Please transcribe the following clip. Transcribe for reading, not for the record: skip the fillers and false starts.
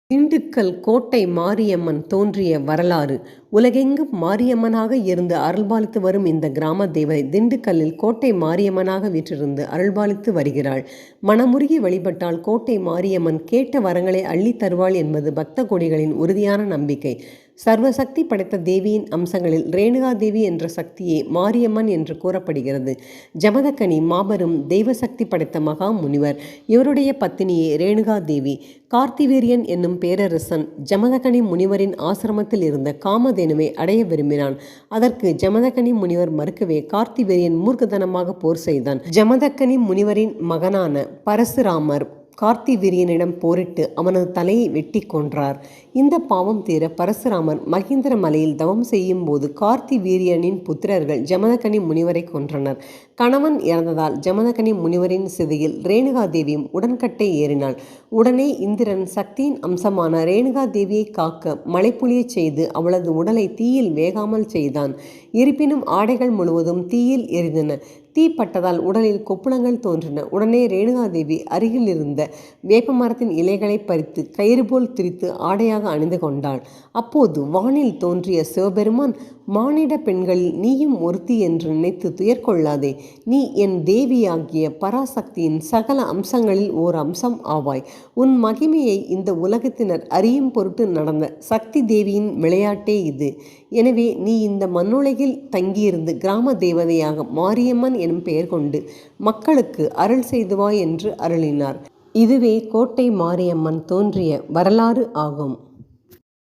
திண்டுக்கல் கோட்டை மாரியம்மன் தோன்றிய வரலாறு. உலகெங்கும் மாரியம்மனாக இருந்து அருள்பாலித்து வரும் இந்த கிராம தேவதை திண்டுக்கல்லில் கோட்டை மாரியம்மனாக வீற்றிருந்து அருள்பாலித்து வருகிறாள். மனமுருகி வழிபட்டால் கோட்டை மாரியம்மன் கேட்ட வரங்களை அள்ளித் தருவாள் என்பது பக்த கோடிகளின் உறுதியான நம்பிக்கை. சர்வசக்தி படைத்த தேவியின் அம்சங்களில் ரேணுகா தேவி என்ற சக்தியே மாரியம்மன் என்று கூறப்படுகிறது. ஜமதக்கனி மாபெரும் தெய்வசக்தி படைத்த மகா முனிவர். இவருடைய பத்தினியே ரேணுகா தேவி. கார்த்திவீரியன் என்னும் பேரரசன் ஜமதக்கனி முனிவரின் ஆசிரமத்தில் இருந்த காமதேனுவை அடைய விரும்பினான். அதற்கு ஜமதக்கனி முனிவர் மறுக்கவே கார்த்திவீரியன் மூர்க்கதனமாக போர் செய்தான். ஜமதக்கனி முனிவரின் மகனான பரசுராமர் கார்த்திவீரியனிடம் போரிட்டு அவனது தலையை வெட்டி கொன்றார். இந்த பாவம் தீர பரசுராமர் மகேந்திர மலையில் தவம் செய்யும் போது கார்த்திவீரியனின் புத்திரர்கள் ஜமதக்கனி முனிவரை கொன்றனர். கணவன் இறந்ததால் ஜமதக்கனி முனிவரின் சிதையில் ரேணுகா தேவியும் உடன்கட்டை ஏறினாள். உடனே இந்திரன் சக்தியின் அம்சமான ரேணுகா தேவியை காக்க மழைப்பொழியச் செய்து அவளது உடலை தீயில் வேகாமல் செய்தான். இருப்பினும் ஆடைகள் முழுவதும் தீயில் எரிந்தன. தீப்பட்டதால் உடலில் கொப்புளங்கள் தோன்றின. உடனே ரேணுகாதேவி அருகில் இருந்த வேப்பமரத்தின் இலைகளை பறித்து கயிறு போல் திரித்து ஆடையாக அணிந்து கொண்டாள். அப்போது வானில் தோன்றிய சிவபெருமான், மானிட பெண்களில் நீயும் ஒருத்தி என்று நினைத்து துயர் கொள்ளாதே. நீ என் தேவியாகிய பராசக்தியின் சகல அம்சங்களில் ஓர் அம்சம் ஆவாய். உன் மகிமையை இந்த உலகத்தினர் அறியும் பொருட்டு நடந்த சக்தி தேவியின் விளையாட்டே இது. எனவே நீ இந்த மண்ணுலகில் தங்கியிருந்து கிராம தேவதையாக மாரியம்மன் எனும் பெயர் கொண்டு மக்களுக்கு அருள் செய்துவாய் என்று அருளினார். இதுவே கோட்டை மாரியம்மன் தோன்றிய வரலாறு ஆகும்.